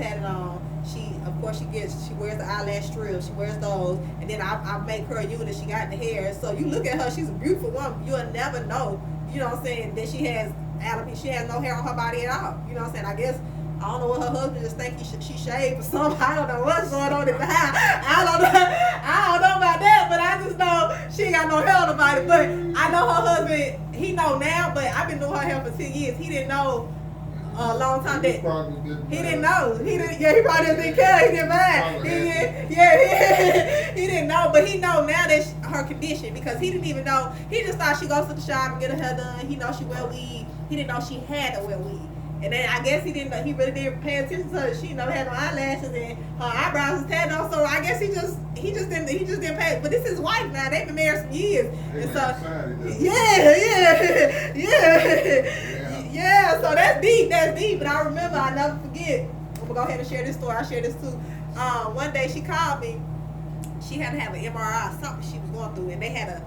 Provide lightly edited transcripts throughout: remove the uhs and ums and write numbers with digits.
tatted on. Of course, she wears the eyelash strips. She wears those, and then I make her a unit. She got the hair. So you look at her, she's a beautiful woman. You'll never know, you know what I'm saying, that she has alopecia. She has no hair on her body at all. You know what I'm saying? I guess I don't know what her husband just think she shaved or something. I don't know what's going on in the house. I don't know about that, but I just know she ain't got no hair on her body. But I know her husband, he know now, but I've been doing her hair for 10 years. He didn't know a long time that he didn't know. He probably didn't care. He didn't mind. He didn't know, but he know now that her condition, because he didn't even know. He just thought she goes to the shop and get her hair done. He knows she wear weave. He didn't know she had to wear weave. And then I guess he didn't know, he really didn't pay attention to her. She never had no eyelashes and her eyebrows was tatted on. So I guess he just didn't pay. But this is his wife now. They've been married some years. And so yeah. So that's deep. But I remember, I never forget. I'm gonna go ahead and share this story. I share this too. One day she called me. She had to have an MRI, something she was going through, and they had to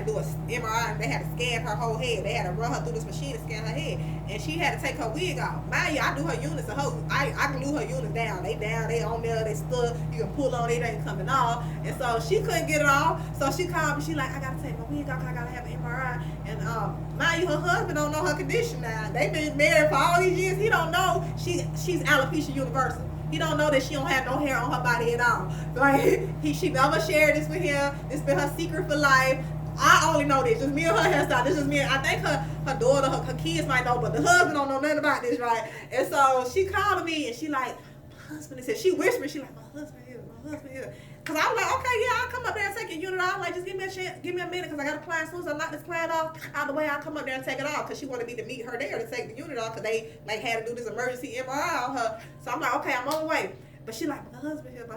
do a MRI, and they had to scan her whole head. They had to run her through this machine to scan her head, and she had to take her wig off. Mind you, I do her units, and I glue her units down. They on there, they stuck. You can pull on it, ain't coming off. And so she couldn't get it off. So she called me. She like, I gotta take my wig off. I gotta have an MRI. And mind you, her husband don't know her condition now. They've been married for all these years. He don't know she's alopecia universal. He don't know that she don't have no hair on her body at all. Like she never shared this with him. It's been her secret for life. I only know this. Just me and her hairstyle. This is me. I think her daughter, her kids might know, but the husband don't know nothing about this, right? And so she called me and she like, my husband is here. She whispered, she like, my husband here. Cause I was like, okay, yeah, I'll come up there and take your unit off. Like, just give me a chance, give me a minute, cause I got a client. As soon as I knock this client off out of the way, I'll come up there and take it off. Cause she wanted me to meet her there to take the unit off, cause they like had to do this emergency MRI on her. So I'm like, okay, I'm on the way. But she like, my husband here.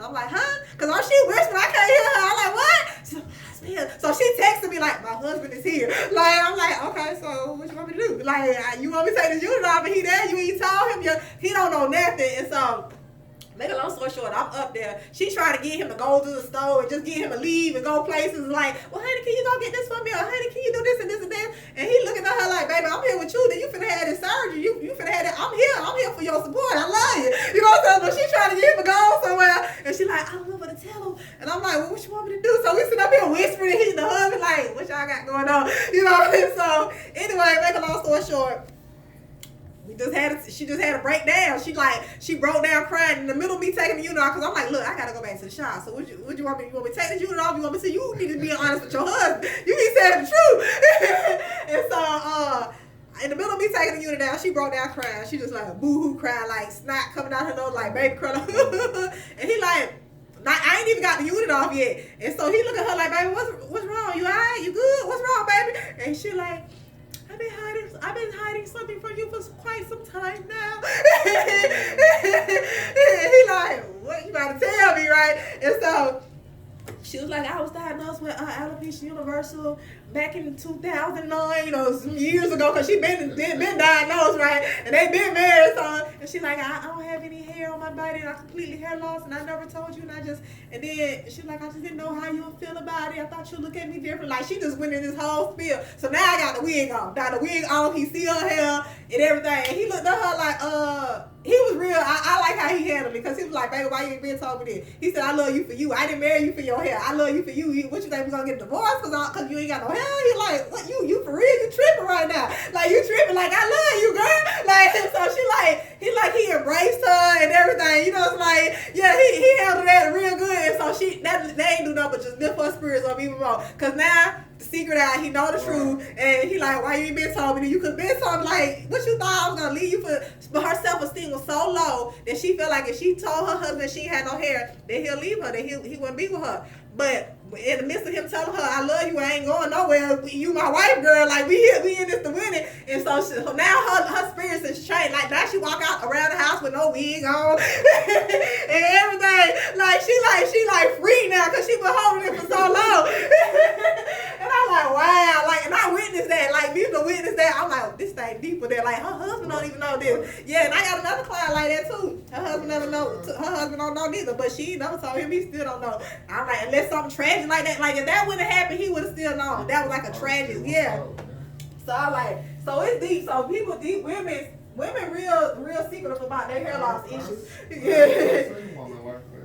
I'm like, huh? Cause all she whispering, I can't hear her. I'm like, what? She's like, my husband here. So she texted me like, my husband is here. Like, I'm like, okay, so what you want me to do? Like, you want me to take this unit off and he there? You ain't told him, he don't know nothing. And so, make a long story short, I'm up there. She trying to get him to go to the store and just get him to leave and go places like, well, honey, can you go get this for me? Or, honey, can you do this and this and that? And he looking at her like, baby, I'm here with you. Then you finna have this surgery. You finna have that. I'm here for your support. I love you. You know what I'm saying? But she trying to get him to go somewhere. And she like, I don't know what to tell him. And I'm like, well, what you want me to do? So we sit up here whispering and he's the husband like, what y'all got going on? You know what I mean? So anyway, make a long story short, she just had a breakdown. She broke down crying in the middle of me taking the unit off, because I'm like, look, I gotta go back to the shop. So what you want me? You want me to take the unit off? You want me to say, you need to be honest with your husband. You need to say the truth. And so in the middle of me taking the unit down, she broke down crying. She just like boo-hoo crying, like snot coming out her nose, like baby crying. And he like, I ain't even got the unit off yet. And so he look at her like, baby, what's wrong? You all right? You good? What's wrong, baby? And she like, I've been hiding something from you for quite some time now. He like, what you about to tell me, right? And so she was like, I was diagnosed with alopecia universal back in 2009, you know, some years ago, because she been diagnosed, right? And they been married, so, and she like, I don't have any hair on my body, and I'm completely hair loss, and I never told you, and then she like, I just didn't know how you would feel about it. I thought you'd look at me different. Like, she just went in this whole spiel. So now I got the wig on. Got the wig on, he see her hair and everything, and he looked at her like, he was real. I like how he handled it, because he was like, baby, why you ain't been told me this? He said, I love you for you. I didn't marry you for your hair. I love you for you. What you think, we gonna get a divorce because you ain't got no hair? He like, what, you for real? You tripping right now. Like, you tripping. Like, I love you, girl. Like, so he embraced her and everything. You know, it's like, yeah, he handled that real good. And so they ain't do nothing but just lift her spirits up even more. Because now, the secret out, he know the truth, and he like, why you ain't been told me? You could been told me, like, what you thought I was gonna leave you for? But her self-esteem was so low that she felt like if she told her husband she had no hair, then he'll leave her, that he wouldn't be with her. But in the midst of him telling her, I love you, I ain't going nowhere, you my wife, girl, like, we in this to win it. And so now her spirits has changed. Like, now she walk out around the house with no wig on and everything. Like, she free now, because she been holding it for so long. And I'm like, wow. Like, and I witnessed that. Like, me to witness that, I'm like, this thing deeper there. Like, her husband don't even know this. Yeah, and I got another client like that too. Her husband don't know neither, but she never told him. He still don't know. I'm like, unless something tragic like that, like if that would have happened, he would have still known. That was like a tragic, yeah. So I like, so it's deep. So people, deep women women real secretive about their hair loss issues. Yeah.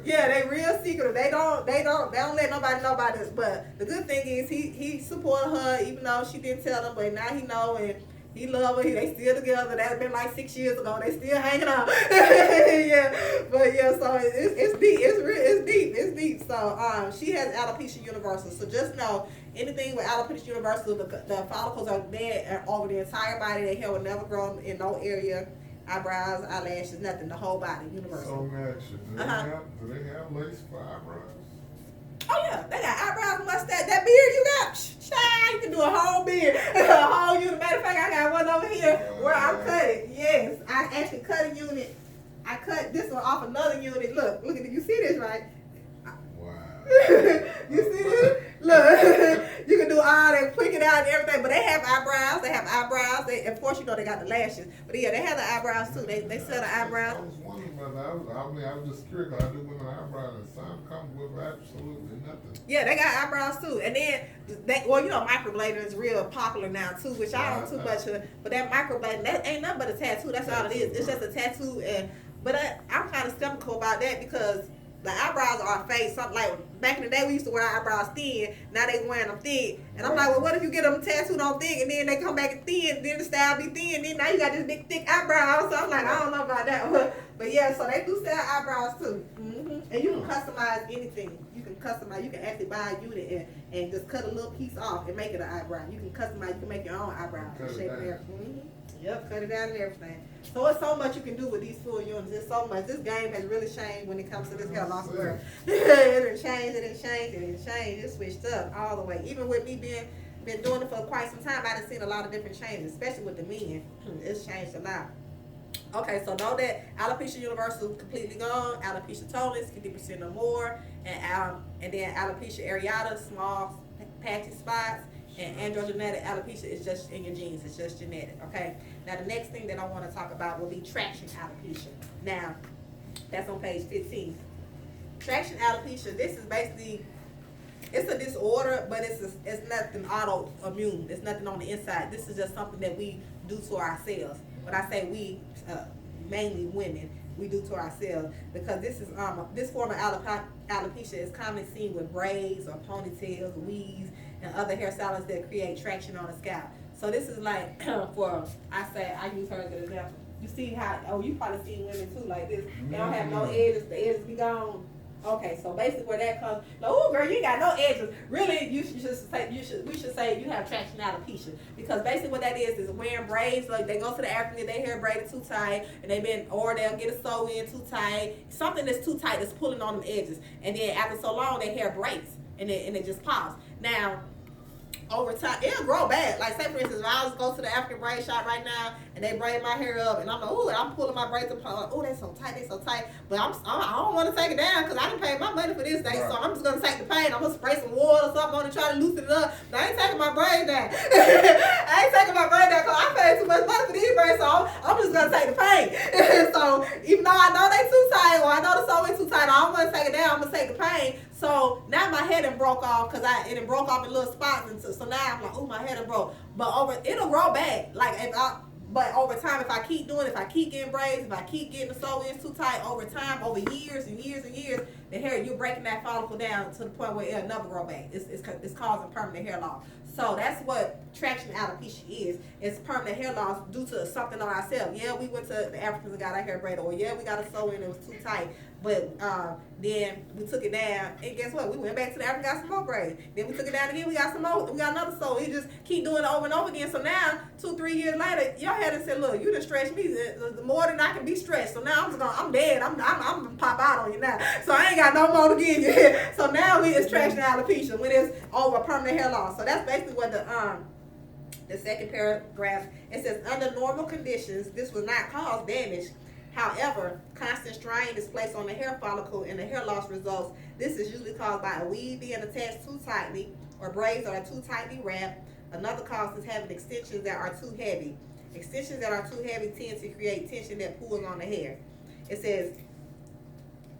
Yeah, they real secretive. They don't let nobody know about this. But the good thing is he supported her even though she didn't tell him, but now he know and he love her. They still together. That's been like 6 years ago. They still hanging out. Yeah, but yeah, so it's deep. It's deep. So she has alopecia universal. So just know anything with alopecia universal, the follicles are there over the entire body. Their hair will never grow in no area. Eyebrows, eyelashes, nothing. The whole body, universal. So natural. Do they have lace for eyebrows? Oh yeah, they got eyebrows, mustache. That beard you got, you can do a whole beard, a whole unit. Matter of fact, I got one over here where I'm cutting. Yes, I actually cut a unit. I cut this one off another unit. Look at it. You see this, right? Wow. You see this? Look, you can do all that, quick it out and everything. But they have eyebrows. They, of course, you know they got the lashes. But yeah, they have the eyebrows too. They sell the eyebrows. I was wondering about that. I was just curious because I do women eyebrows and some come with absolutely nothing. Yeah, they got eyebrows too. And then, microblading is real popular now too, which I don't too much of. But that microblading, that ain't nothing but a tattoo. That's all it is. It's just a tattoo. But I'm kind of skeptical about that because the eyebrows are fake. Something like back in the day we used to wear eyebrows thin. Now they wearing them thick. And I'm like, well, what if you get them tattooed on thick and then they come back thin? Then the style be thin. Then now you got this big thick eyebrow. So I'm like, I don't know about that. But yeah, so they do sell eyebrows too. And you can customize anything. You can actually buy a unit and just cut a little piece off and make it an eyebrow. You can customize. You can make your own eyebrows. Shape it. Yep, cut it down and everything. So it's so much you can do with these full units. There's so much. This game has really changed when it comes to this hair loss world. It changed. It switched up all the way. Even with me been doing it for quite some time, I done seen a lot of different changes, especially with the men. It's changed a lot. Okay, so know that alopecia universal completely gone, alopecia totalis 50% or more, and then alopecia areata, small patchy spots. And androgenetic alopecia is just in your genes. It's just genetic, okay? Now, the next thing that I want to talk about will be traction alopecia. Now, that's on page 15. Traction alopecia, this is basically, it's a disorder, but it's nothing autoimmune. It's nothing on the inside. This is just something that we do to ourselves. When I say we, mainly women, we do to ourselves because this form of alopecia is commonly seen with braids or ponytails, weaves, and other hairstyles that create traction on the scalp. So this is like I use her as an example. You see how you probably seen women too like this. They don't have no edges. The edges be gone. Okay, so basically where that comes, oh girl, you ain't got no edges. Really, we should say you have traction alopecia because basically what that is wearing braids. Like they go to the African, they hair braided too tight, and or they'll get it sew in too tight. Something that's too tight that's pulling on them edges, and then after so long, their hair breaks and it just pops. Now, over time, it'll grow back. Like say for instance, if I was to go to the African braid shop right now and they braid my hair up and I'm like, ooh, I'm pulling my braids up, like, oh, they're so tight. But I don't want to take it down because I didn't pay my money for this thing, so I'm just gonna take the pain. I'm gonna spray some water or something on it, try to loosen it up. But I ain't taking my braids down. I ain't taking my braids down because I paid too much money for these braids, so I'm just gonna take the pain. So even though I know they too tight or I know the sewing too tight, I don't want to take it down. I'm gonna take the pain. So now my head done broke off because it broke off in little spots, and so now I'm like, oh, my head done broke. But it'll grow back. But over time, if I keep getting braids, if I keep getting the sew-ins too tight, over time, over years and years and years, the hair, you're breaking that follicle down to the point where it'll never grow back. It's causing permanent hair loss. So that's what traction alopecia is. It's permanent hair loss due to something on ourselves. Yeah, we went to the Africans and got our hair braided, or yeah, we got a sew-in, it was too tight. But then we took it down, and guess what? We went back to the African, got some more braids. Then we took it down again, we got some more. We got another sew. You just keep doing it over and over again. So now, 2-3 years later, your head and said, look, you done stretched me the more than I can be stretched. So now I'm dead. I'm gonna pop out on you now. So I ain't got no more to give you. So now it's traction alopecia when it's over permanent hair loss. So that's basically what the second paragraph, it says, under normal conditions, this will not cause damage. However, constant strain is placed on the hair follicle and the hair loss results. This is usually caused by a weave being attached too tightly or braids that are too tightly wrapped. Another cause is having extensions that are too heavy. Extensions that are too heavy tend to create tension that pulls on the hair. It says,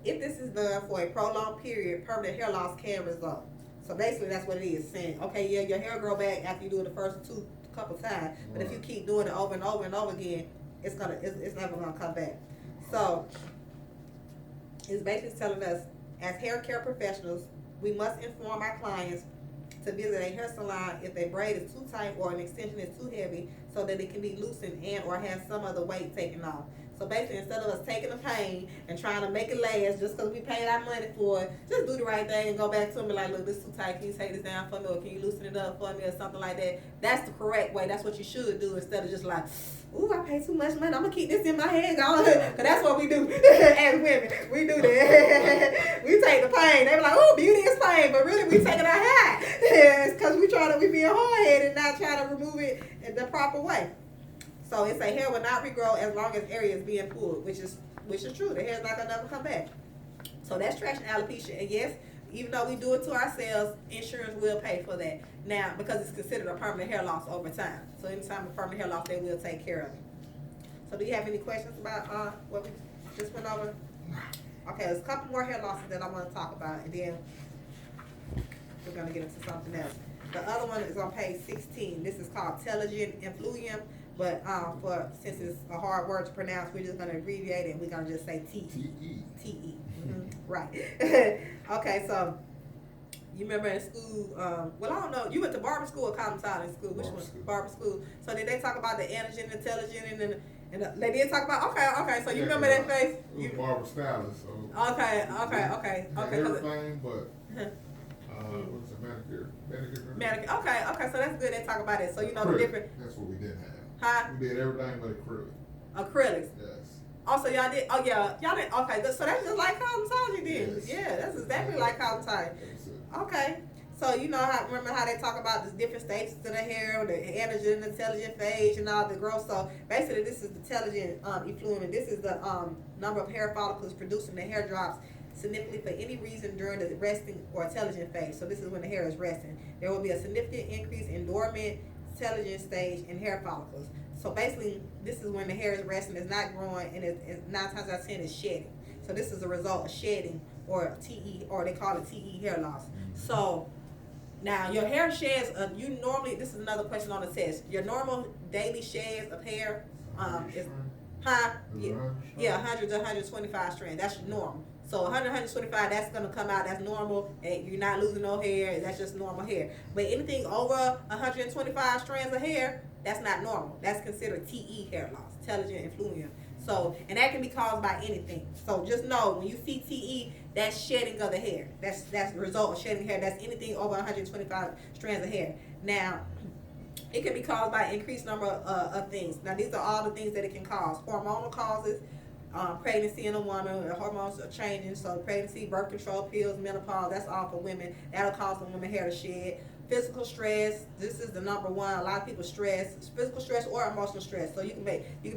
if this is done for a prolonged period, permanent hair loss can result. So basically that's what it is saying. Okay, yeah, your hair grow back after you do it the first couple times, but if you keep doing it over and over and over again, it's never gonna come back. So it's basically telling us, as hair care professionals, we must inform our clients to visit a hair salon if a braid is too tight or an extension is too heavy, so that it can be loosened and or have some of the weight taken off. So basically, instead of us taking the pain and trying to make it last just because we paid our money for it, just do the right thing and go back to them and like, look, this is too tight. Can you take this down for me, or can you loosen it up for me, or something like that? That's the correct way. That's what you should do, instead of just like, ooh, I paid too much money. I'm gonna keep this in my head, because that's what we do as women. We do that. We take the pain. They be like, ooh, beauty is pain, but really we taking our high. It's because we being hard headed and not trying to remove it in the proper way. So it's a hair will not regrow as long as area is being pulled, which is true. The hair is not gonna never come back. So that's traction alopecia. And yes, even though we do it to ourselves, insurance will pay for that now, because it's considered a permanent hair loss over time. So anytime a permanent hair loss, they will take care of it. So do you have any questions about what we just went over? Okay, there's a couple more hair losses that I want to talk about, and then we're gonna get into something else. The other one is on page 16. This is called telogen effluvium. But since it's a hard word to pronounce, we're just gonna abbreviate it, and we're gonna just say T. T-E. T-E. Mm-hmm. Right. Okay, so you remember in school, well, I don't know, you went to barber school or cosmetology school? Which one? Barber school. So did they talk about the antigen, the telogen, and they did talk about, okay, so you remember that face? It was barber stylist, so. Okay. Everything but, what's it, manicure? Okay, so that's good, they talk about it, so you know the different. That's what we didn't have. Huh? We did everything but acrylic. Acrylics? Yes. Also, y'all did, y'all did, okay, so that's just like cosmetology then. Yes. Yeah, that's exactly like cosmetology. Okay, so you know remember how they talk about the different stages of the hair, the anagen, the telogen phase, and all the growth. So basically, this is the telogen effluvium. This is the number of hair follicles producing the hair drops significantly for any reason during the resting or telogen phase. So this is when the hair is resting. There will be a significant increase in dormant telogen stage in hair follicles. So basically, this is when the hair is resting, it's not growing, and it's 9 times out of 10 is shedding. So this is a result of shedding, or TE, or they call it TE hair loss. So now your hair sheds, you normally, this is another question on the test. Your normal daily sheds of hair is, yeah, 100 to 125 strands. That's normal. So 100, 125, that's going to come out, that's normal, and you're not losing no hair, that's just normal hair. But anything over 125 strands of hair, that's not normal. That's considered TE hair loss, telogen effluvium. So, and that can be caused by anything. So just know, when you see TE, that's shedding of the hair. That's the result of shedding hair. That's anything over 125 strands of hair. Now, it can be caused by an increased number of things. Now, these are all the things that it can cause. Hormonal causes, pregnancy in a woman, hormones are changing. So pregnancy, birth control pills, menopause, that's all for women. That'll cause the women hair to shed. Physical stress, this is the number one. A lot of people stress, physical stress or emotional stress. So you can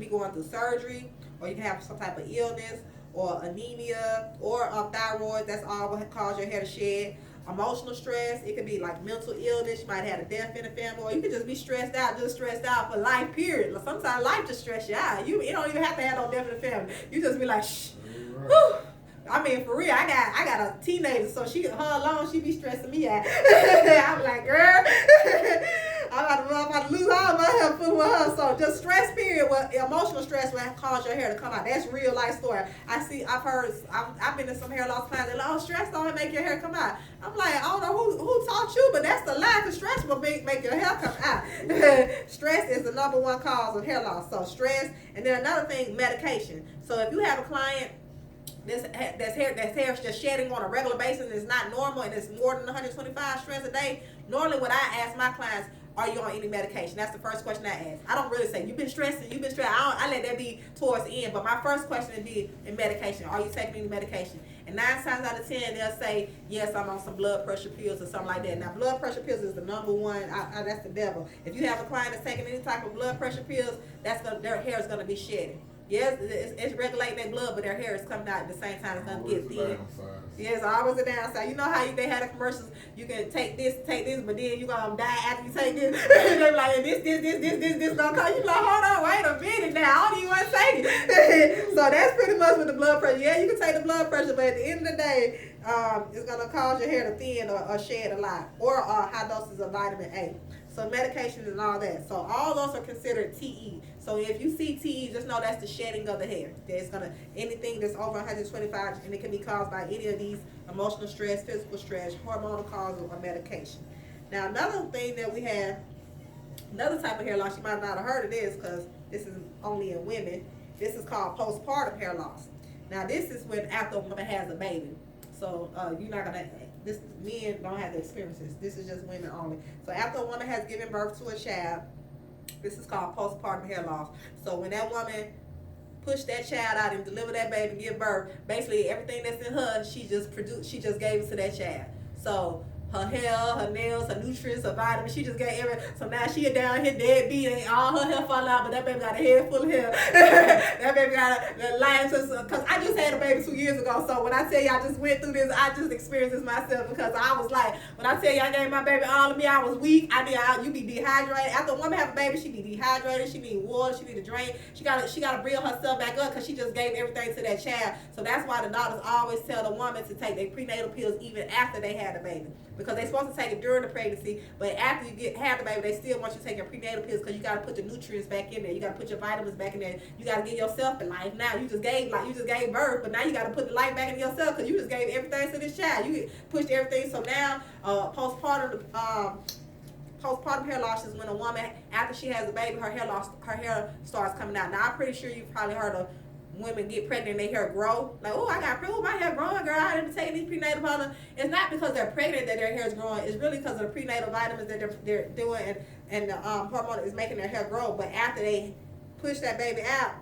be going through surgery, or you can have some type of illness, or anemia, or thyroid. That's all what cause your hair to shed. Emotional stress, it could be like mental illness. You might have a death in the family, or you could just be stressed out for life, period. Sometimes life just stress you out. You don't even have to have no death in the family. You just be like, shh. Whew. I mean, for real, I got a teenager, so her alone, she be stressing me out. I'm like, girl, I'm about to lose all my hair fooling with her. So just stress, period. Emotional stress will cause your hair to come out. That's real life story. I've been in some hair loss plans. They're like, oh, stress don't make your hair come out. I'm like, I don't know who taught you, but that's the lie, because stress will make your hair come out. Stress is the number one cause of hair loss. So stress, and then another thing, medication. So if you have a client that's hair just shedding on a regular basis, and it's not normal, and it's more than 125 strands a day, normally what I ask my clients, are you on any medication? That's the first question I ask. I don't really say, you've been stressing. I let that be towards the end, but my first question would be in medication. Are you taking any medication? And 9 times out of 10, they'll say, yes, I'm on some blood pressure pills or something like that. Now, blood pressure pills is the number one. That's the devil. If you have a client that's taking any type of blood pressure pills, their hair is going to be shedding. Yes, it's regulating their blood, but their hair is coming out at the same time. It's going to get thin. Yes, always a downside. You know how they had the commercials, you can take this, but then you're going to die after you take this. They're like, this going to come. You're like, hold on, wait a minute now. I don't even want to take it. So that's pretty much with the blood pressure. Yeah, you can take the blood pressure, but at the end of the day, it's going to cause your hair to thin or shed a lot, or high doses of vitamin A. So medication and all that. So all those are considered TE. So if you see TE, just know that's the shedding of the hair. There's gonna anything that's over 125, and it can be caused by any of these: emotional stress, physical stress, hormonal causes, or medication. Now another thing that we have, another type of hair loss, you might not have heard of this because this is only in women. This is called postpartum hair loss. Now this is when after a woman has a baby. So you're not gonna. This men don't have to experience this. This is just women only. So after a woman has given birth to a child, this is called postpartum hair loss. So when that woman pushed that child out and delivered that baby and give birth, basically everything that's in her, she just gave it to that child. So her hair, her nails, her nutrients, her vitamins, she just gave everything. So now she down here deadbeat and all her hair fall out, but that baby got a head full of hair. That baby got a line to, because I just had a baby 2 years ago. So when I tell you I just went through this, I just experienced this myself, because I was like, when I tell you I gave my baby all of me, I was weak. You be dehydrated. After a woman have a baby, she be dehydrated. She need water. She need to drink. She gotta build herself back up because she just gave everything to that child. So that's why the doctors always tell the woman to take their prenatal pills even after they had a baby. Because they're supposed to take it during the pregnancy, but after you have the baby, they still want you to take your prenatal pills, because you got to put the nutrients back in there. You got to put your vitamins back in there. You got to give yourself the life. Now you just gave birth, but now you got to put the life back in yourself, because you just gave everything to this child. You pushed everything. So now postpartum hair loss is when a woman, after she has a baby, her hair starts coming out. Now I'm pretty sure you've probably heard of women get pregnant and their hair grow. Like, oh, I got pregnant, my hair growing, girl. I didn't take these prenatal vitamins. It's not because they're pregnant that their hair is growing. It's really because of the prenatal vitamins that they're doing, and the hormone is making their hair grow. But after they push that baby out,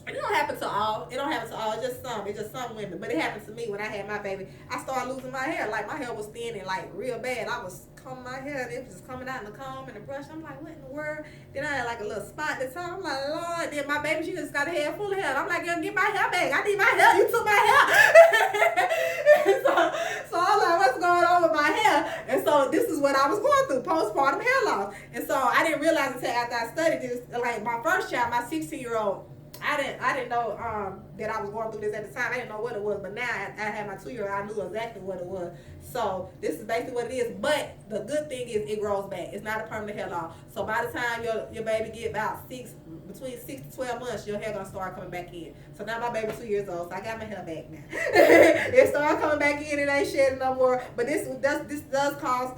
and it don't happen to all. It's just some. It's just some women. But it happened to me when I had my baby. I started losing my hair. Like, my hair was thin and like real bad. I was combing my hair and it was just coming out in the comb and the brush. I'm like, what in the world? Then I had like a little spot at the top. I'm like, Lord. Then my baby, she just got a head full of hair. I'm like, girl, get my hair back. I need my hair. You took my hair. so I'm like, what's going on with my hair? And so this is what I was going through, postpartum hair loss. And so I didn't realize until after I studied this, like my first child, my 16-year-old, I didn't know that I was going through this at the time. I didn't know what it was, but now I had my 2-year-old. I knew exactly what it was. So this is basically what it is. But the good thing is it grows back. It's not a permanent hair loss. So by the time your baby get about between 6 to 12 months, your hair gonna start coming back in. So now my baby 2 years old, so I got my hair back now. It started coming back in. It ain't shedding no more. But this does cause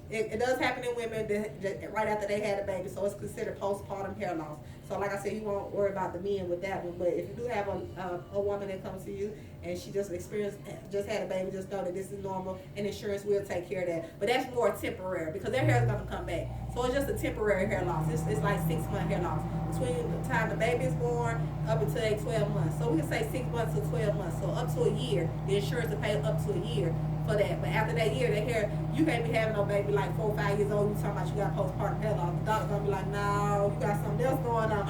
it does happen in women that right after they had a baby. So it's considered postpartum hair loss. So like I said, you won't worry about the men with that one. But if you do have a woman that comes to you and she just had a baby, just know that this is normal, and insurance will take care of that. But that's more temporary, because their hair is going to come back. So it's just a temporary hair loss. It's like 6-month hair loss between the time the baby is born up until they 12 months. So we can say 6 months to 12 months. So up to a year, the insurance will pay up to a year for that. But after that year, the hair, you can't be having no baby like 4 or 5 years old. You talking about you got postpartum hair loss. The doctor's gonna be like, no, you got something else going on.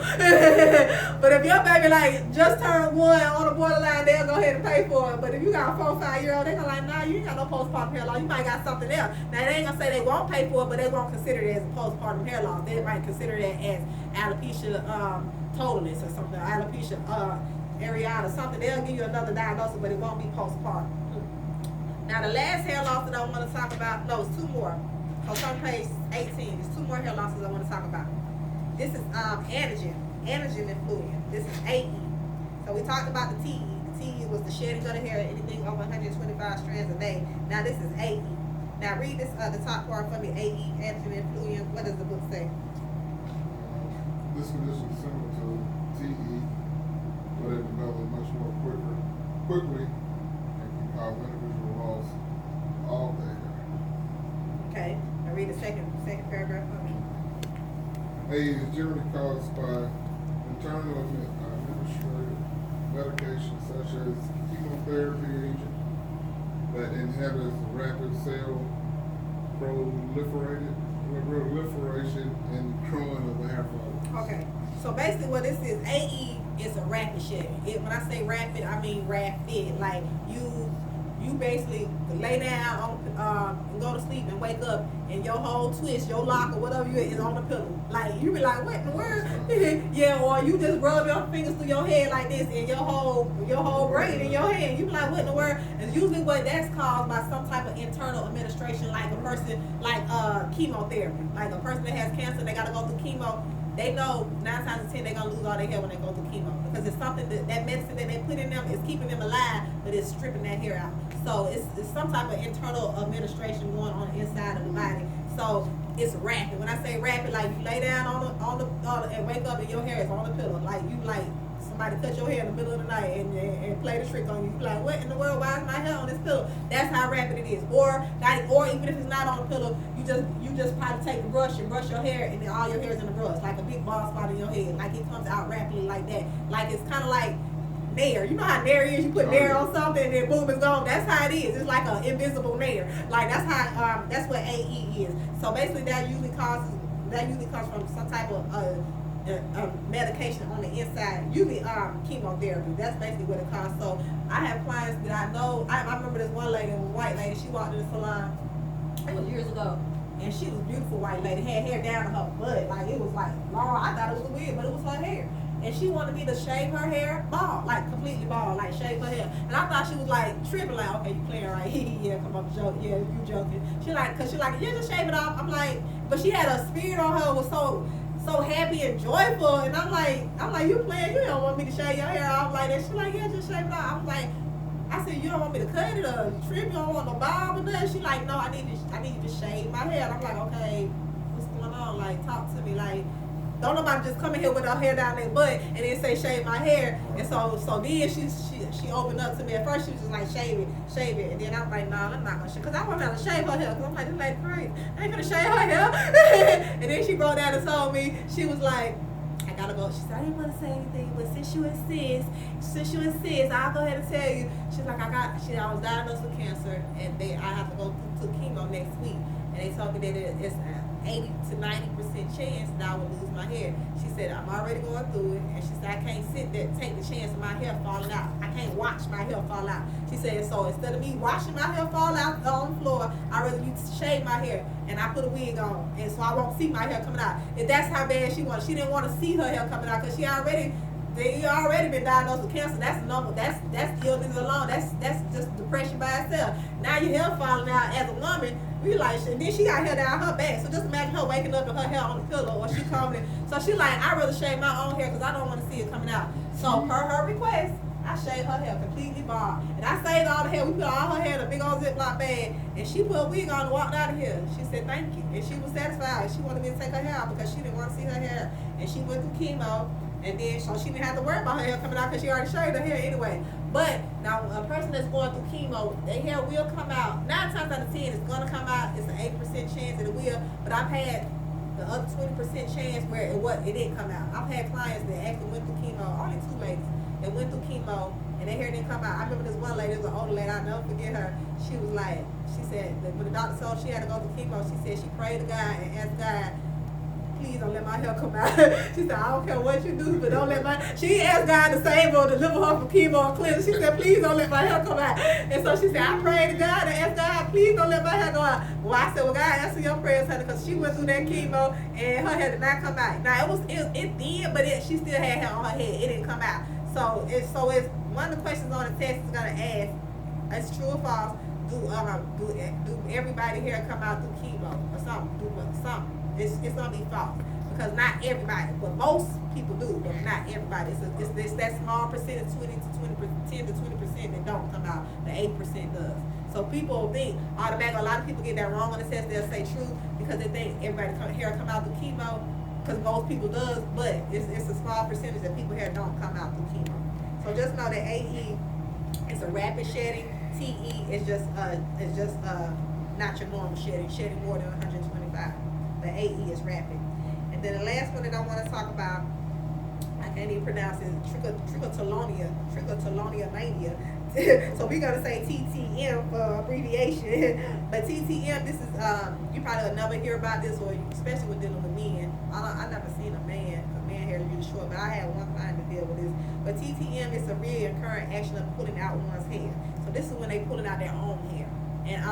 But if your baby like just turned 1 on the borderline, they'll go ahead and pay for it. But if you got a 4 or 5 year old, they're gonna like, nah, you ain't got no postpartum hair loss. You might got something else. Now they ain't gonna say they won't pay for it, but they won't consider it as a postpartum hair loss. They might consider that as alopecia totalis or something, alopecia areata, something. They'll give you another diagnosis, but it won't be postpartum. Now the last hair loss that I want to talk about, no, it's 2 more. So on page 18, there's 2 more hair losses I want to talk about. This is anagen effluent. This is AE. So we talked about the TE. The TE was the shedding of the hair, anything over 125 strands a day. Now this is AE. Now read this the top part for me. AE, anagen effluent. What does the book say? This condition is similar to TE, but it develops much more quickly and can cause individual loss all day. Okay. Now read the second paragraph for me. AE is generally caused by internal administrative medications such as chemotherapy agent that inhibits rapid cell proliferation and growing of the hair follicles. Okay. So basically what this is, AE is a rapid shedding. When I say rapid, I mean rapid. Like you basically lay down and go to sleep and wake up and your whole twist, your lock or whatever you is on the pillow. Like you be like, what in the world? Yeah, or you just rub your fingers through your head like this and your whole brain in your head. You be like, what in the world? And usually what that's caused by some type of internal administration, like a person like chemotherapy. Like a person that has cancer, they gotta go through chemo. They know 9 times out of 10 they're gonna lose all their hair when they go through chemo because it's something that medicine that they put in them is keeping them alive, but it's stripping that hair out. So it's some type of internal administration going on inside of the body. So it's rapid. When I say rapid, like you lay down on the and wake up and your hair is on the pillow. Like you like somebody cut your hair in the middle of the night and play the trick on you. You like, what in the world? Why is my hair on this pillow? That's how rapid it is. Or even if it's not on the pillow, you just probably take the brush and brush your hair and then all your hair is in the brush, like a big bald spot in your head. Like it comes out rapidly like that. Like it's kind of like Nair. You know how Nair is? You put Nair on something and then boom, it's gone. That's how it is. It's like an invisible Nair. Like that's how that's what AE is. So basically that usually comes from some type of medication on the inside, usually chemotherapy. That's basically what it costs. So I have clients that I know. I remember this one lady, a white lady. She walked in the salon. It was years ago, and she was a beautiful white lady. Had hair down to her butt, like it was like long. I thought it was a wig, but it was her hair. And she wanted me to shave her hair bald, like completely bald, like shave her hair. And I thought she was like tripping, like, okay, you playing right? Yeah, come on, joke. Yeah, you joking. Cause she like, yeah, just shave it off. I'm like, but she had a spirit on her, was so happy and joyful. And I'm like, you playing? You don't want me to shave your hair off like that? She like, yeah, just shave it off. I'm like, I said, you don't want me to cut it or trim? You don't want no bob or nothing? She like, no, I need you to shave my hair. And I'm like, okay, what's going on? Like, talk to me, like. Don't nobody just come in here with her hair down their butt and then say shave my hair. And so then she opened up to me. At first she was just like shave it. And then I'm like, nah, I'm not gonna shave, cause I want her to shave her hair. Cause I'm like, this lady crazy. I ain't gonna shave her hair. And then she broke down and told me, she was like, I gotta go. She said, I didn't want to say anything, but since you insist, I'll go ahead and tell you. She's like, I was diagnosed with cancer and I have to go through chemo next week. And they told me that it's 80 to 90% chance that I will lose my hair. She said, I'm already going through it. And she said, I can't sit there and take the chance of my hair falling out. I can't watch my hair fall out. She said, so instead of me watching my hair fall out on the floor, I'd rather you shave my hair and I put a wig on. And so I won't see my hair coming out. And that's how bad she was. She didn't want to see her hair coming out because they already been diagnosed with cancer. That's normal. That's illness alone. That's just depression by itself. Now your hair falling out as a woman. We like, and then she got hair down her back. So just imagine her waking up with her hair on the pillow or she coming. So she like, I'd rather shave my own hair because I don't want to see it coming out. So per her request, I shaved her hair completely bald. And I saved all the hair. We put all her hair in a big old Ziploc bag. And she put a wig on and walked out of here. She said, thank you. And she was satisfied. She wanted me to take her hair out because she didn't want to see her hair. And she went through chemo. And then so she didn't have to worry about her hair coming out because she already shaved her hair anyway. But now a person that's going through chemo, their hair will come out. 9 times out of 10, it's going to come out. It's an 8% chance that it will. But I've had the other 20% chance where it didn't come out. I've had clients that actually went through chemo, only 2 ladies, that went through chemo and their hair didn't come out. I remember this one lady, it was an older lady, I'll never forget her. She was like, she said, that when the doctor told she had to go through chemo, she said she prayed to God and asked God, please don't let my hair come out. She said, I don't care what you do, but don't let she asked God to save her, deliver her from chemo and cleanse. She said, please don't let my hair come out. And so she said, I prayed to God and asked God, please don't let my hair go out. Well, I said, well, God, answer your prayers, honey, because she went through that chemo and her hair did not come out. Now, it did, but she still had hair on her head. It didn't come out. So it's one of the questions on the test is going to ask, it's true or false, do everybody hair come out through chemo or something? Something. It's gonna be false because not everybody, but most people do, but not everybody. It's that small percentage, 10 to 20% that don't come out. The 8% does. So people think automatically. A lot of people get that wrong on the test. They'll say true because they think everybody hair come out through chemo because most people does, but it's a small percentage that people hair don't come out through chemo. So just know that AE is a rapid shedding. TE is just not your normal shedding more than 125. The AE is rapid. And then the last one that I want to talk about, I can't even pronounce it, trichotillomania mania. So we're going to say TTM for abbreviation. But TTM, this is, you probably will never hear about this, or especially when dealing with men. I never seen a man hair really short. But I had one client to deal with this. But TTM is a recurrent action of pulling out one's hair. So this is when they pulling out their own hair. And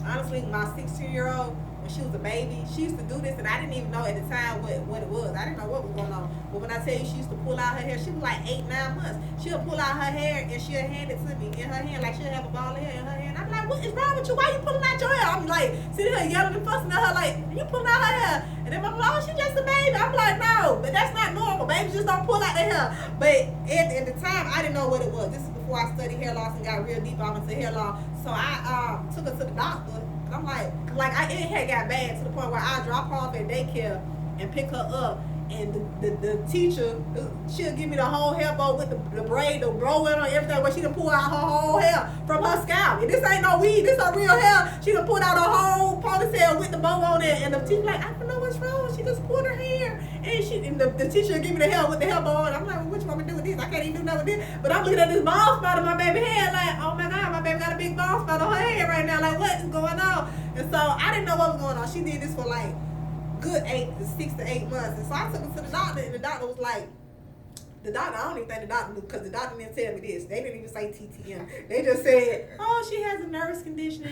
honestly, my 16-year-old, when she was a baby, she used to do this, and I didn't even know at the time what it was. I didn't know what was going on. But when I tell you she used to pull out her hair, she was like 8, 9 months. She'll pull out her hair and she'll hand it to me in her hand, like she'll have a ball of hair in her hand. I'm like, what is wrong with you? Why you pulling out your hair? I'm like sitting here yelling and fussing at her, like, you pulling out her hair. And then my mom, oh, she just a baby. I'm like, no, but that's not normal. Babies just don't pull out their hair. But at the time, I didn't know what it was. This is before I studied hair loss and got real deep off into hair loss. So I took her to the doctor. And I'm like it had got bad to the point where I drop her off at daycare and pick her up. And the teacher, she'll give me the whole hair bow with the braid, the blow it on everything, where she can pull out her whole hair from her scalp. And this ain't no weed, this her real hair. She can pull out her whole ponytail with the bow on it. And the teacher like, I don't know what's wrong. She just pulled her hair. And the teacher will give me the hair with the hair bow on. I'm like, well, what you want me to do with this? I can't even do nothing with this. But I'm looking at this bald spot on my baby hair like, oh my God, my baby got a big bald spot on her hair right now. Like, what is going on? And so I didn't know what was going on. She did this for like good 6 to 8 months. And so I took her to the doctor, and the doctor was like, I don't even think the doctor knew, because the doctor didn't tell me this. They didn't even say TTM. They just said, oh, she has a nervous condition.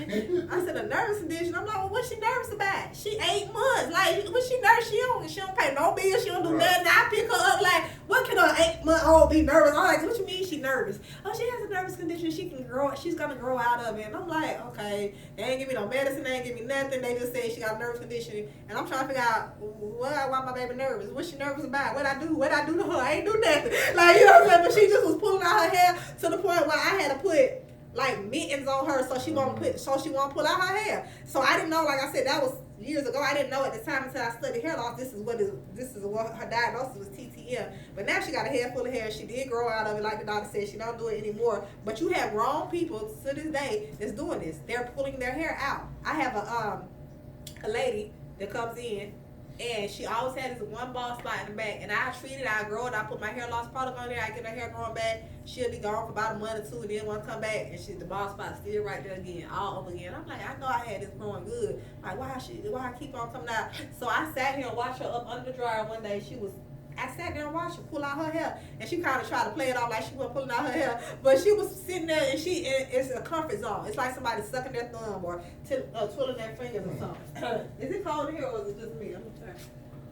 I said, a nervous condition? I'm like, well, what's she nervous about? She 8 months. Like, what's she nervous? She don't pay no bills. She don't do nothing. I pick her up like, what can an 8-month-old be nervous? I'm like, what you mean she nervous? Oh, she has a nervous condition. She's going to grow out of it. And I'm like, okay. They ain't give me no medicine. They ain't give me nothing. They just said she got a nervous condition. And I'm trying to figure out why my baby nervous. What's she nervous about? What I do to her? I ain't do nothing. Like, you know what I'm saying? But she just was pulling out her hair to the point where I had to put like mittens on her so she won't pull out her hair. So I didn't know, like I said, that was years ago. I didn't know at the time until I studied hair loss. This is what her diagnosis was, TTM. But now she got a head full of hair. She did grow out of it, like the doctor said. She don't do it anymore. But you have grown people to this day that's doing this. They're pulling their hair out. I have a lady that comes in, and she always had this one bald spot in the back, and I treat it, I grow it, I put my hair loss product on there, I get her hair growing back. She'll be gone for about a month or two, and then when I come back, and the bald spot still right there again, all over again. I'm like, I know I had this growing good. Like, why I keep on coming out? So I sat here and watched her up under the dryer one day. I sat there and watched her pull out her hair, and she kind of tried to play it off like she wasn't pulling out her hair, but she was sitting there, and it's a comfort zone. It's like somebody sucking their thumb or twiddling their fingers or something. Is it cold in here, or is it just me? I'm gonna turn.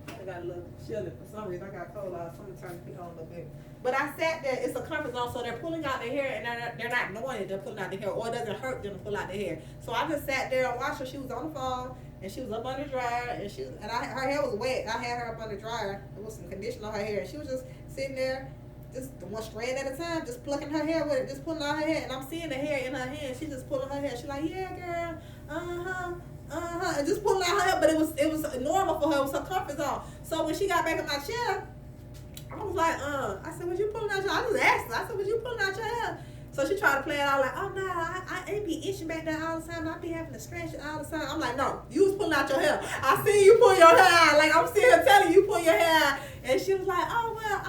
I got a little chilly for some reason. I got cold out, so I'm gonna turn the heat on a little bit. But I sat there. It's a comfort zone, so they're pulling out their hair, and they're not knowing it. They're pulling out their hair, or it doesn't hurt them to pull out their hair. So I just sat there and watched her. She was on the phone, and she was up under the dryer, and her hair was wet. I had her up under the dryer. There was some conditioner on her hair, and she was just sitting there, just one strand at a time, just plucking her hair with it, just pulling out her hair. And I'm seeing the hair in her hand. She just pulling her hair. She's like, yeah, girl, and just pulling out her hair. But it was normal for her. It was her comfort zone. So when she got back in my chair, I was like, I said, was you pulling out your hair? I just asked her. I said, was you pulling out your hair? So she tried to play it out like, oh no, I be itching back there all the time. I be having to scratch it all the time. I'm like, no, you was pulling out your hair. I see you pull your hair out. Like, I'm still telling you pull your hair out. And she was like, oh well,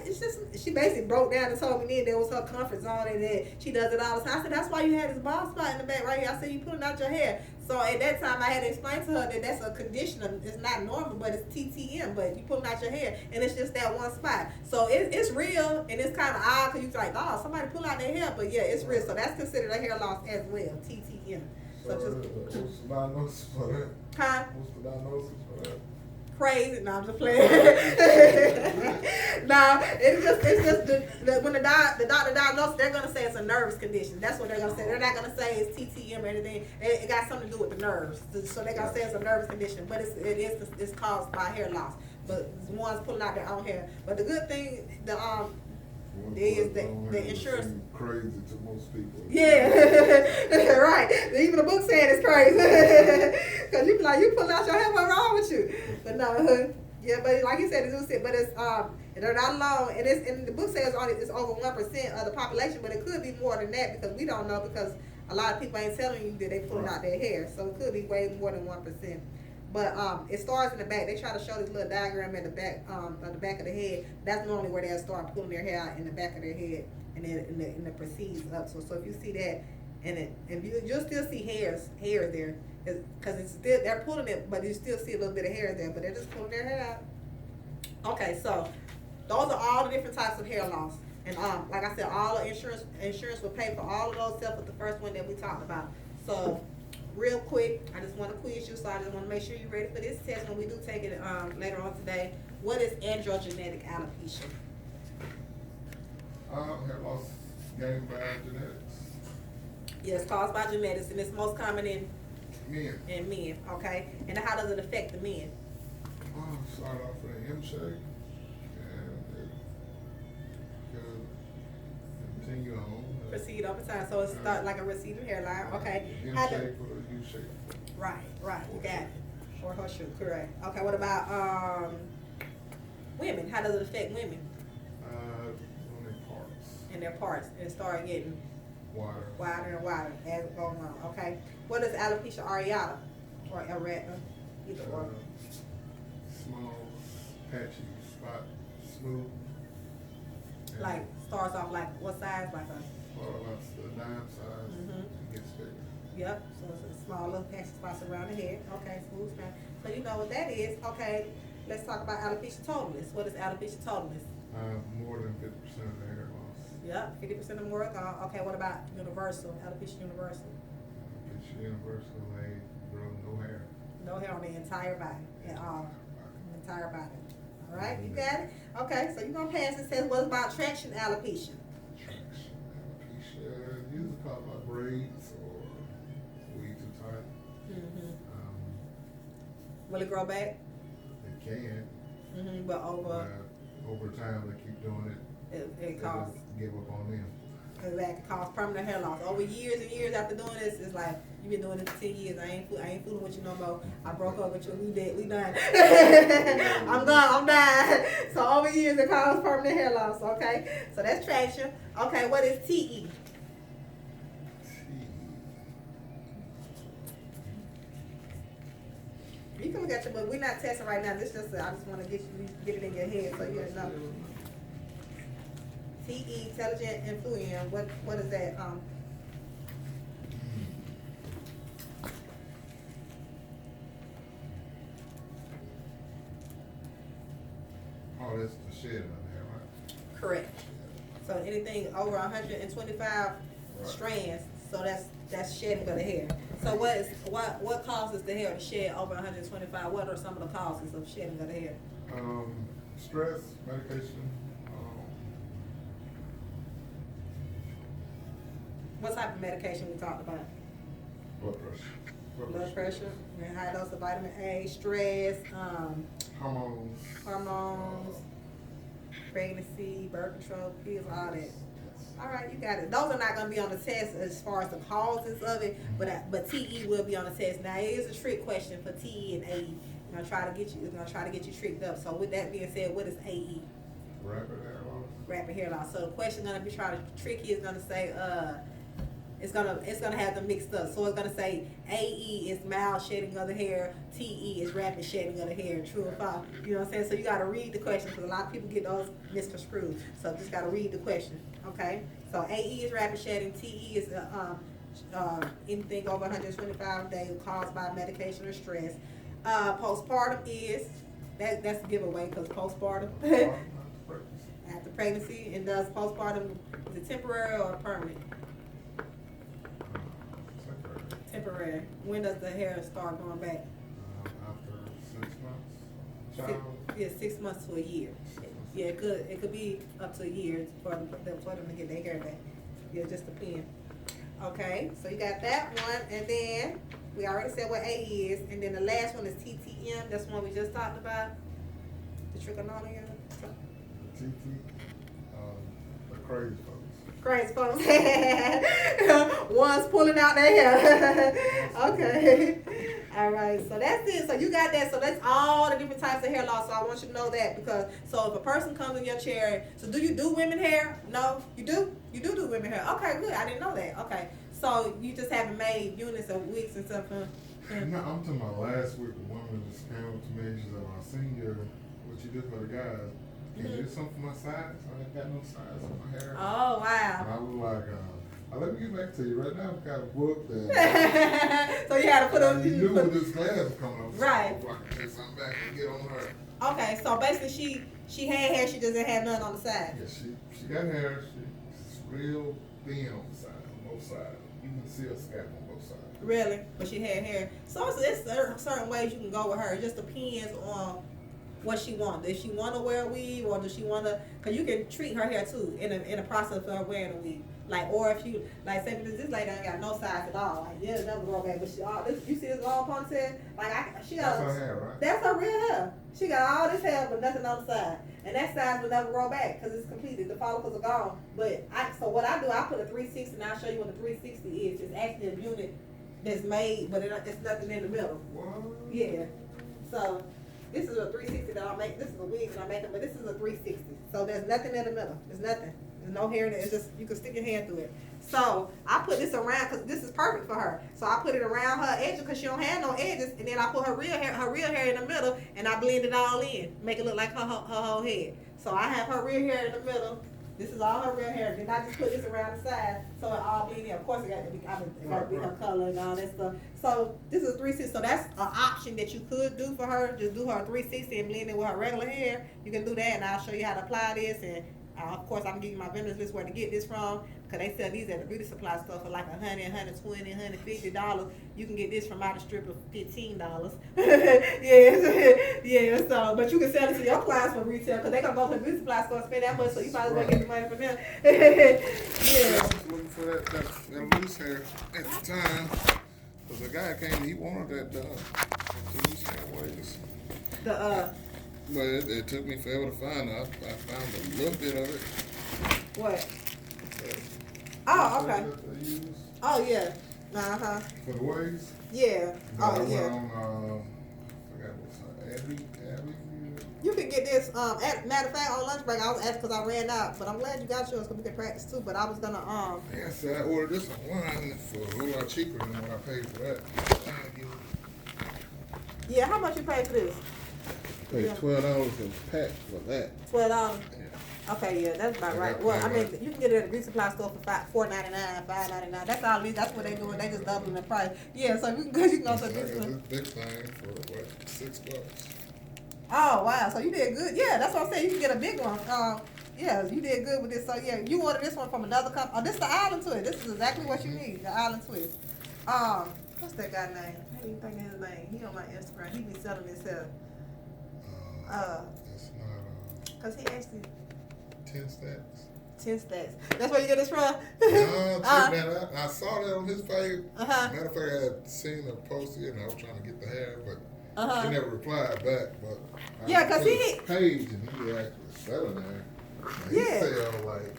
it's just, she basically broke down and told me then that was her comfort zone and that she does it all the time. I said, that's why you had this bald spot in the back right here. I said, you pulling out your hair. So at that time, I had to explain to her that that's a condition. It's not normal, but it's TTM. But you pulling out your hair, and it's just that one spot. So it's real, and it's kind of odd because you're like, oh, somebody pull out their hair. But yeah, it's real. So that's considered a hair loss as well, TTM. So what's the diagnosis for that? Huh? What's the diagnosis for that? Crazy. No, I'm just playing. No, it's just when the doctor diagnosis, they're gonna say it's a nervous condition. That's what they're gonna say. They're not gonna say it's TTM or anything. It got something to do with the nerves. So they're gonna say it's a nervous condition, but it's caused by hair loss. But one's pulling out their own hair. But the good thing, is the insurance. Crazy to most people. Yeah, right. Even the book saying it's crazy. Because you be like, you pulling out your hair, what's wrong with you? But no, yeah, but like you said, they're not alone. And the book says it's over 1% of the population, but it could be more than that because we don't know, because a lot of people ain't telling you that they pulling out their hair. So it could be way more than 1%. But it starts in the back. They try to show this little diagram at the back, on the back of the head. That's normally where they'll start pulling their hair out in the back of their head, and then and it proceeds up. So if you see that, and you'll still see hair there, because it's still, they're pulling it, but you still see a little bit of hair there. But they're just pulling their hair out. Okay, so Those are all the different types of hair loss. And like I said, all the insurance will pay for all of those except for the first one that we talked about. So real quick, I just want to quiz you, so I just want to make sure you're ready for this test when we do take it later on today. What is androgenetic alopecia? Hair loss gained by genetics. Yes, caused by genetics, and it's most common in Men. men. Okay, and how does it affect the men? Start off with an M shape, and it could continue on. Proceed over time, so it starts like a receding hairline. Okay, M how shape do, or a U shape. right, you got it. Or horseshoe, correct. Okay, what about women? How does it affect women On their parts. and their parts and start getting Wider. and wider as it goes on? Okay, what is alopecia areata or areata? Either or. Small, patchy spot, smooth. And Like starts off like what size? Like a that's the dime size. Mhm. It gets bigger. yep. So it's a small little patchy spots around the head. Okay, smooth span. So you know what that is. Okay, let's talk about alopecia totalis. What is alopecia totalis? More than 50% of the hair loss. Yep, 50% or more gone. Okay, what about universal? Alopecia universal. It's universal, they grow no hair. No hair on the entire body at all. Entire body. All right, you got it. Okay, so you're gonna pass this test. What about traction alopecia? Traction, alopecia, usually caused by braids or weave too tight. Mm-hmm. Um, Will it grow back? it can, Mm-hmm. But over time they keep doing it. it They causes just give up on them. exactly cause permanent hair loss. Over years and years after doing this, it's like you've been doing this for 10 years. I ain't fooling with you no more. I broke up with you. We done. I'm gone. I'm done. So over years it causes permanent hair loss. Okay, so that's traction. Okay, what is TE? You can look at your book. We're not testing right now. This just I just want to get it in your head so you know. TE, intelligent influence. What is that? Oh, that's the shedding of the hair, right? Correct. So anything over 125 Right. strands, so that's shedding of the hair. So what causes the hair to shed over 125? What are some of the causes of shedding of the hair? Stress, medication, What type of medication we talked about? blood pressure. Blood pressure, and high dose of vitamin A, stress, Hormones. hormones, pregnancy, birth control pills, all that. All right, you got it. Those are not going to be on the test as far as the causes of it, but TE will be on the test. Now, it is a trick question for TE and AE. It's going to try to get you tricked up. So, with that being said, what is AE? Rapid hair loss. Rapid hair loss. So, the question going to be trying to trick you is going to say, it's gonna have them mixed up. So it's gonna say AE is mild shedding of the hair, TE is rapid shedding of the hair. True or false? You know what I'm saying? So you gotta read the question because a lot of people get those misconstrued. So just gotta read the question. Okay. So AE is rapid shedding. TE is anything over 125 days caused by medication or stress. Postpartum is that's a giveaway because postpartum after pregnancy, and does postpartum is it temporary or permanent? Temporary. When does the hair start going back? After 6 months. Child. 6 months to a year. Yeah, it could be up to a year for them to get their hair back. Yeah, it just depends. Okay, so you got that one, and then we already said what A is, and then the last one is TTM. That's one we just talked about. The trichomoniasis. TT. The crazy folks. Crazy folks. One's pulling out their hair. Okay. All right. So that's it. So you got that. So that's all the different types of hair loss. So I want you to know that because so if a person comes in your chair, so do you do women hair? No, you do. You do women hair. Okay, good. I didn't know that. Okay. So you just haven't made units of wigs and stuff. No, I'm talking about last week. A woman just came up to me. She said, "I seen what you did for the guys. Can you do something for my size? I ain't got no size on my hair." Oh, wow. And I was like, Let me get back to you. Right now, I'm kind of booked. And So you had to put on. you knew when this class was coming up. Right. So I can take something back and get on her. Okay, so basically she had hair, she just didn't have none on the side. Yeah, she got hair. She's real thin on the side, on both sides. You can see her scalp on both sides. Really? But she had hair. So it's certain ways you can go with her. It just depends on what she wants. If she want to wear a weave, or does she want to, because you can treat her hair too in the process of her wearing a weave. Like, or if you, like, say, this lady ain't got no size at all. Like, yeah, never grow back. But you see this long ponytail? Like, she got. That's her hair, right? That's her real hair. She got all this hair, but nothing on the side. And that side will never grow back because it's completed. The follicles are gone. But so what I do, I put a 360, and I'll show you what the 360 is. It's actually a unit that's made, but it's nothing in the middle. What? Yeah. So this is a 360 that I make. This is a wig that I'm making, but this is a 360. So there's nothing in the middle. There's nothing. There's no hair in it. It's just, you can stick your hand through it. So I put this around because this is perfect for her. So I put it around her edges because she don't have no edges, and then I put her real hair in the middle, and I blend it all in, make it look like her whole head. So I have her real hair in the middle. This is all her real hair. Then I just put this around the side so it all blend in. Of course, it got to be her color and all that stuff. So this is a 360. So that's an option that you could do for her. Just do her 360 and blend it with her regular hair. You can do that, and I'll show you how to apply this. And of course, I can give you my vendors list where to get this from, because they sell these at the beauty supply store for like $100, $120, $150. You can get this from out of strip of $15. yeah. So, but you can sell it to your clients for retail, because they gonna go to the beauty supply store and spend that much. So you probably gonna get the money from them. Yeah. I was looking for that loose hair at the time, because the guy came, he wanted that loose hair waves. But it took me forever to find it. I found a little bit of it. What? Oh, okay. Oh, yeah. Uh-huh. For the waves? Yeah. I Oh, yeah. went on, I forgot what's her, Abby? You can get this, matter of fact, on lunch break, I was asking because I ran out, but I'm glad you got yours because we can practice too, but I was gonna, Yeah, so I ordered this online for a whole lot cheaper than what I paid for that. Yeah, how much you paid for this? Paid $12 a pack for that. $12? Yeah. Okay, yeah, that's about right. Well, I mean, you can get it at the beauty supply store for $4.99, $5.99. That's all. That's what they doing. They just doubling the price. Yeah, so you can go to the beauty supply. This big thing for what? $6. Oh wow, so you did good. Yeah, that's what I'm saying. You can get a big one. Yeah, you did good with this. So yeah, you ordered this one from another company. Oh, this is the Island Twist. This is exactly what you need. The Island Twist. What's that guy name? I can't even think of his name. He on my Instagram. He be selling himself. It's not Cause he actually 10 stacks. 10 stacks. That's where you get this from? No, check that out. I saw that on his page. Matter of fact, I had seen a post here and I was trying to get the hair, but he never replied back. But yeah, cause he page and he actually selling there. He sell like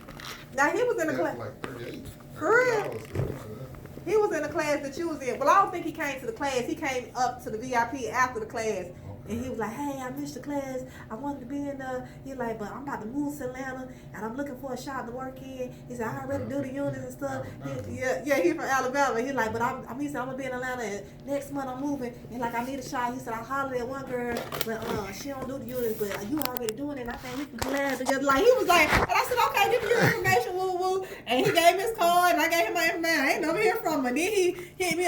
now he was in the class like $38. For real? He was in the class that you was in. Well, I don't think he came to the class. He came up to the VIP after the class. And he was like, hey, I missed the class. I wanted to be in there. He like, but I'm about to move to Atlanta, and I'm looking for a shop to work in. He said, I already do the units and stuff. He from Alabama. He like, but he said, I'm going to be in Atlanta, and next month I'm moving. And like, I need a shop. He said, I hollered at one girl, but she don't do the units, but you already doing it, and I think we can collab together. Like, he was like, and I said, okay, give me your information, woo-woo. And he gave me his card, and I gave him my information. I ain't never hear from him. And then he hit me up